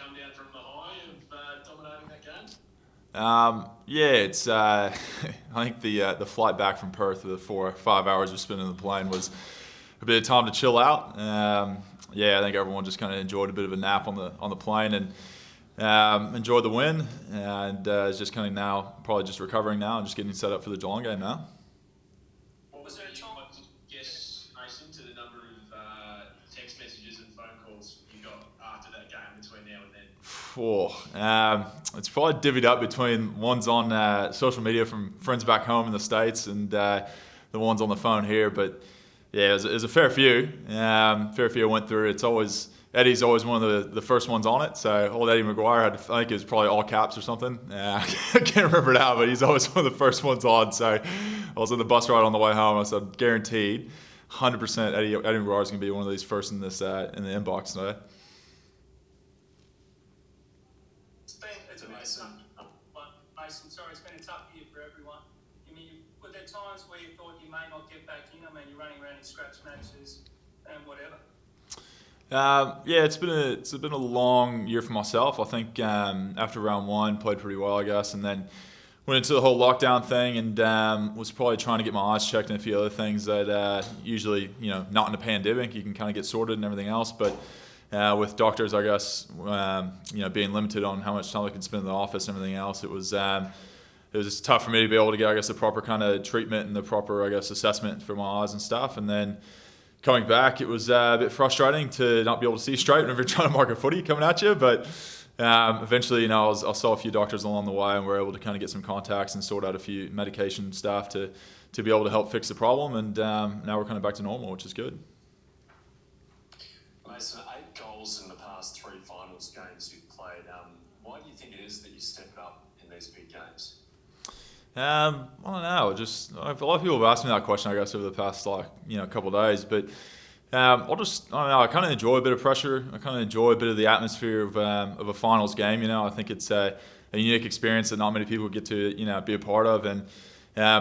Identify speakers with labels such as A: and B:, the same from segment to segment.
A: come down from the high of dominating that game?
B: Yeah, it's. I think the flight back from Perth, the 4 or 5 hours we spent in the plane, was a bit of time to chill out. Yeah, I think everyone just kind of enjoyed a bit of a nap on the plane and enjoyed the win, and is just kind of now probably just recovering now and just getting set up for the Geelong game now.
A: What was there a time? Yes, Mason, to the number of text messages and phone calls you got after that game between now and then?
B: It's probably divvied up between ones on social media from friends back home in the States and the ones on the phone here. But yeah, it was a fair few. Fair few I went through. It's always Eddie's always one of the first ones on it. So old Eddie McGuire had, I think it was probably all caps or something. I can't remember now, but he's always one of the first ones on. So I was on the bus ride on the way home. I said, guaranteed, 100% Eddie McGuire is going to be one of these first in this in the inbox today.
C: Mason, sorry, it's been a tough year for everyone. I mean, were there times where you thought you may not get back in? I mean, you're running around in scratch matches and whatever.
B: Yeah, it's been a long year for myself. I think after round one, played pretty well, I guess, and then went into the whole lockdown thing and was probably trying to get my eyes checked and a few other things that usually, not in a pandemic, you can kind of get sorted and everything else, but with doctors, I guess, being limited on how much time I could spend in the office and everything else, it was just tough for me to be able to get, I guess, the proper kind of treatment and the proper, I guess, assessment for my eyes and stuff. And then coming back, it was a bit frustrating to not be able to see straight whenever you're trying to mark a footy coming at you. But eventually, I saw a few doctors along the way and were able to kind of get some contacts and sort out a few medication stuff to be able to help fix the problem. And now we're kind of back to normal, which is good.
D: Mason, 8 goals in the past 3 finals games you've played. Why do you think it is that you stepped up in these big games?
B: I don't know. Just a lot of people have asked me that question, I guess, over the past couple of days. But I don't know. I kind of enjoy a bit of pressure. I kind of enjoy a bit of the atmosphere of a finals game. I think it's a unique experience that not many people get to be a part of. And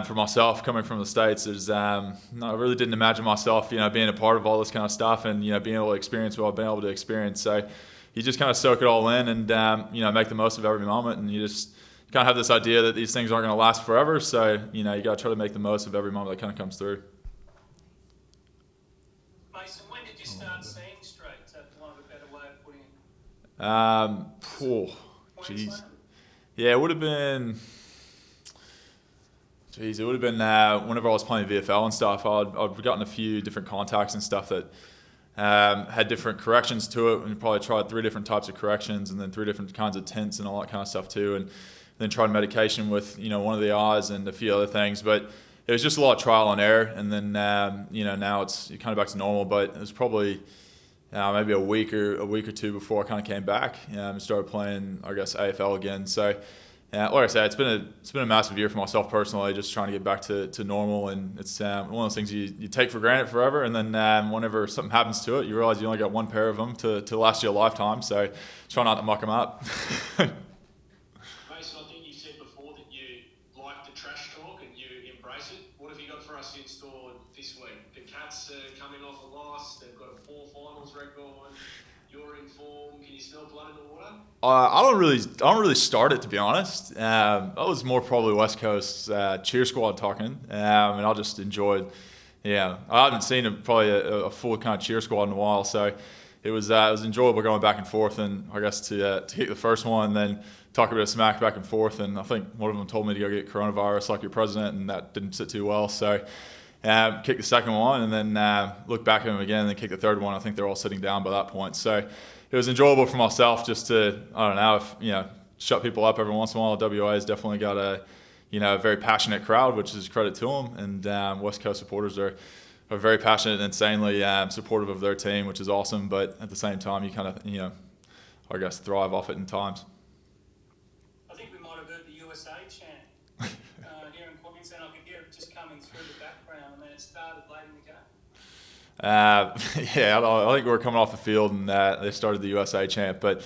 B: for myself, coming from the States, I really didn't imagine myself being a part of all this kind of stuff and being able to experience what I've been able to experience. So you just kind of soak it all in and make the most of every moment, and you just kind of have this idea that these things aren't going to last forever. So you got to try to make the most of every moment that kind of comes through.
C: Mason, when did you start seeing straight? Is that one of a better way of putting it?
B: Jeez. Yeah, it would have been. Whenever I was playing VFL and stuff, I'd gotten a few different contacts and stuff that had different corrections to it, and probably tried 3 different types of corrections and then 3 different kinds of tints and all that kind of stuff too, and then tried medication with one of the eyes and a few other things. But it was just a lot of trial and error, and then now it's kind of back to normal. But it was probably maybe a week or 2 before I kind of came back and started playing, I guess, AFL again. So like I said, it's been a massive year for myself personally, just trying to get back to normal. And it's one of those things you take for granted forever, and then whenever something happens to it, you realize you only got one pair of them to last you a lifetime. So try not to muck them up.
A: Mason, I think you said before that you like the trash talk and you embrace it. What have you got for us in store this week? The Cats are coming off a loss. They've got a 4 finals record. You're in form. Can you smell blood in the water?
B: I don't really start it, to be honest. That was more probably West Coast cheer squad talking, and I just enjoyed. Yeah, I haven't seen probably a full kind of cheer squad in a while, so it was enjoyable going back and forth, and I guess to kick the first one, and then talk a bit of smack back and forth, and I think one of them told me to go get coronavirus like your president, and that didn't sit too well, so. Kick the second one and then look back at them again and then kick the third one. I think they're all sitting down by that point. So it was enjoyable for myself just to, I don't know, shut people up every once in a while. WA has definitely got a very passionate crowd, which is credit to them. And West Coast supporters are very passionate and insanely supportive of their team, which is awesome. But at the same time, you kind of, I guess, thrive off it in times.
C: I think we might have heard the USA chant here in Queensland. I could hear it just coming through the background, and then it started late in the game.
B: Yeah, I think we were coming off the field and they started the USA chant. But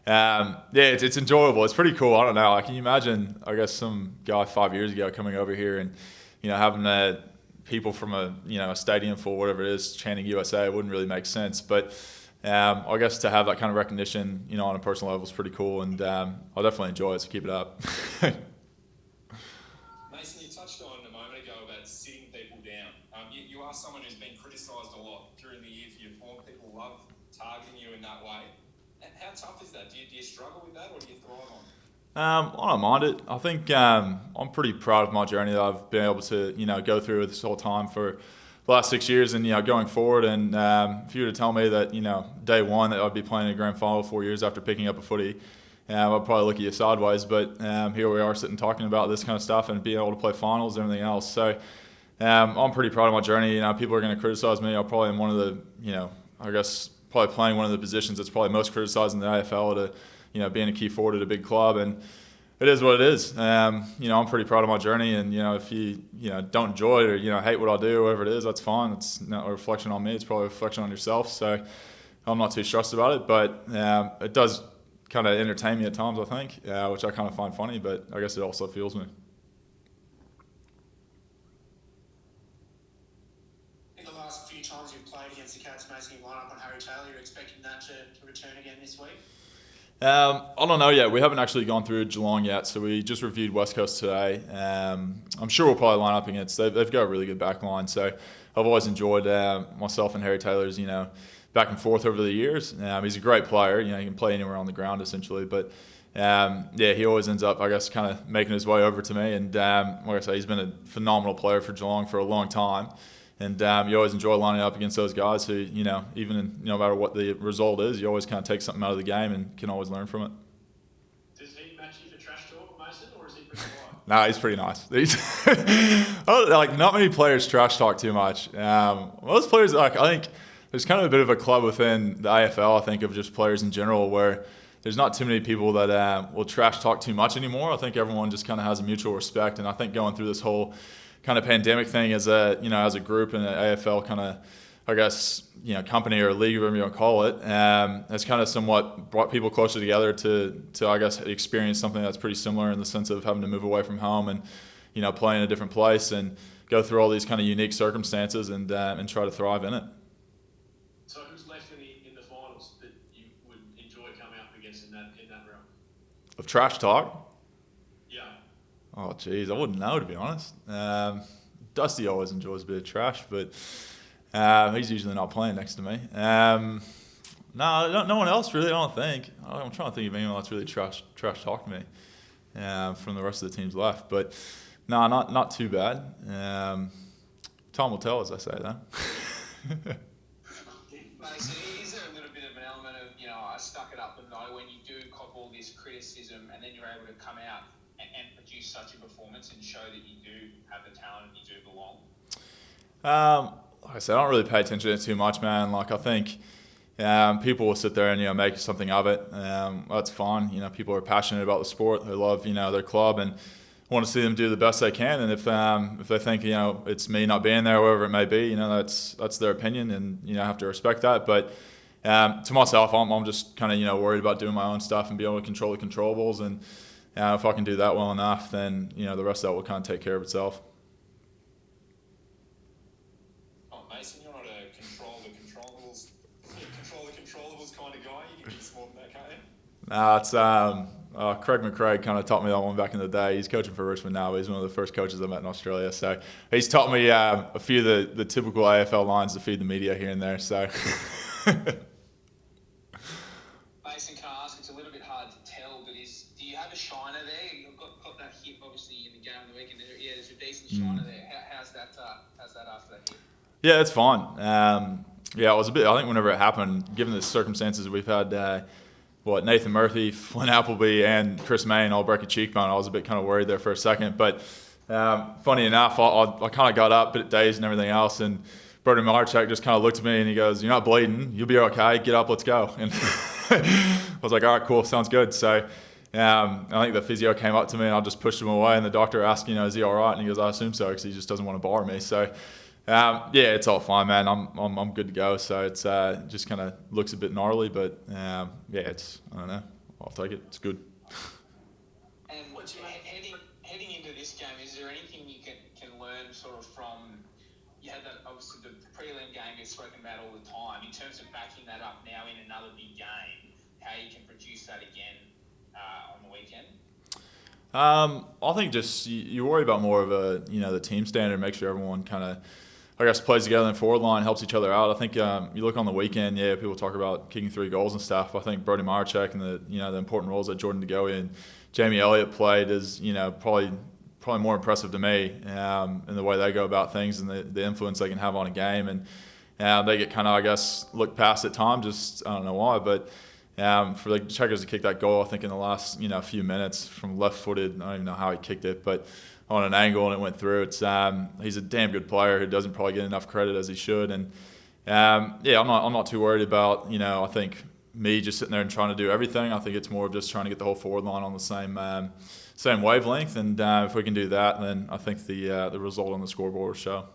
B: yeah, it's enjoyable. It's pretty cool. I don't know. Can you imagine, I guess, some guy 5 years ago coming over here and having people from a stadium full, whatever it is, chanting USA? It wouldn't really make sense. But I guess to have that kind of recognition, on a personal level is pretty cool, and I'll definitely enjoy it. So keep it up.
E: Mason, you touched on a moment ago about sitting people down. You are someone who's been criticised a lot during the year for your form. People love targeting you in that way. How tough is that? Do you struggle with that, or do you thrive on it?
B: I don't mind it. I think I'm pretty proud of my journey that I've been able to, go through this whole time for the last 6 years, and going forward. And if you were to tell me that, day one that I'd be playing a grand final 4 years after picking up a footy, I'd probably look at you sideways. But here we are sitting talking about this kind of stuff and being able to play finals and everything else. So I'm pretty proud of my journey. People are going to criticize me. I probably am one of the, I guess probably playing one of the positions that's probably most criticized in the AFL to, being a key forward at a big club, and it is what it is. I'm pretty proud of my journey, and if you don't enjoy it or hate what I do, whatever it is, that's fine. It's not a reflection on me. It's probably a reflection on yourself. So I'm not too stressed about it, but it does kind of entertain me at times, I think, which I kind of find funny. But I guess it also fuels me.
F: In the last few times you've played against the Cats, Mason, you line up on Harry Taylor. You're expecting that to return again this week?
B: I don't know yet. We haven't actually gone through Geelong yet, so we just reviewed West Coast today. I'm sure we'll probably line up against. They've got a really good back line, so I've always enjoyed myself and Harry Taylor's back and forth over the years. He's a great player. He can play anywhere on the ground essentially, but he always ends up, I guess, kind of making his way over to me. And like I say, he's been a phenomenal player for Geelong for a long time. And you always enjoy lining up against those guys who, even no matter what the result is, you always kind of take something out of the game and can always learn from it.
A: Does he match you for trash talk, Mason, or is he pretty quiet?
B: Nah, he's pretty nice. Not many players trash talk too much. Most players, I think there's kind of a bit of a club within the AFL, I think, of just players in general where there's not too many people that will trash talk too much anymore. I think everyone just kind of has a mutual respect, and I think going through this whole kind of pandemic thing as a group and an AFL kind of, I guess, company or league, whatever you want to call it, has kind of somewhat brought people closer together to I guess experience something that's pretty similar in the sense of having to move away from home and play in a different place and go through all these kind of unique circumstances and try to thrive in it.
A: So who's left in the finals that you would enjoy coming up against in that realm?
B: Of trash talk?
A: Yeah.
B: Oh, geez, I wouldn't know, to be honest. Dusty always enjoys a bit of trash, but he's usually not playing next to me. No one else really, I don't think. I'm trying to think of anyone that's really trash talked to me from the rest of the teams left. But no, not too bad. Time will tell, as I say, though.
G: Mason, is there a little bit of an element of, I stuck it up and know when you do cop all this criticism and then you're able to come out and produce such a performance and show that you do have the talent and you do belong?
B: Like I said, I don't really pay attention to it too much, man. Like, I think people will sit there and make something of it. That's fine. People are passionate about the sport. They love their club and want to see them do the best they can. And if they think it's me not being there, wherever it may be, that's their opinion, and I have to respect that. But to myself, I'm just kind of worried about doing my own stuff and being able to control the controllables. And if I can do that well enough, then the rest of that will kind of take care of itself.
E: Oh, Mason, you're not a control the controllables kind of guy. You can be more than that, can't you?
B: Nah, it's Craig McCraig kind of taught me that one back in the day. He's coaching for Richmond now, but he's one of the first coaches I met in Australia. So he's taught me a few of the typical AFL lines to feed the media here and there. So.
G: Mason, can I ask, it's a little bit hard to tell, but do you have a shiner there? You've got that hip, obviously, in the game of the week, and there's a decent shiner there. How's that after that hip?
B: Yeah, it's fine. It was a bit, I think whenever it happened, given the circumstances we've had, Nathan Murphy, Flynn Appleby, and Chris Mayne all break a cheekbone, I was a bit kind of worried there for a second. But funny enough, I kind of got up, a bit dazed and everything else, and Brendan Marchek just kind of looked at me and he goes, "You're not bleeding. You'll be okay. Get up. Let's go." And I was like, "All right, cool. Sounds good." So I think the physio came up to me and I just pushed him away. And the doctor asked, "Is he all right?" And he goes, "I assume so," because he just doesn't want to bar me. So it's all fine, man. I'm good to go. So it's just kind of looks a bit gnarly, but it's, I don't know. I'll take it. It's good.
G: And heading into this game, is there anything you can learn sort of from you had that, obviously the prelim game you've spoken about all the time. In terms of backing that up now in another big game, how you can produce that again on the weekend?
B: I think just you worry about more of the team standard, make sure everyone kind of, I guess, plays together in the forward line, helps each other out. I think you look on the weekend, people talk about kicking 3 goals and stuff. I think Brody Marchek and the important roles that Jordan DeGoey and Jamie Elliott played is probably more impressive to me in the way they go about things and the influence they can have on a game. And they get kind of, I guess, looked past at times. Just I don't know why, but. For the Checkers to kick that goal, I think in the last few minutes from left-footed, I don't even know how he kicked it, but on an angle and it went through. It's he's a damn good player who doesn't probably get enough credit as he should. And I'm not too worried about I think me just sitting there and trying to do everything. I think it's more of just trying to get the whole forward line on the same wavelength. And if we can do that, then I think the result on the scoreboard will show.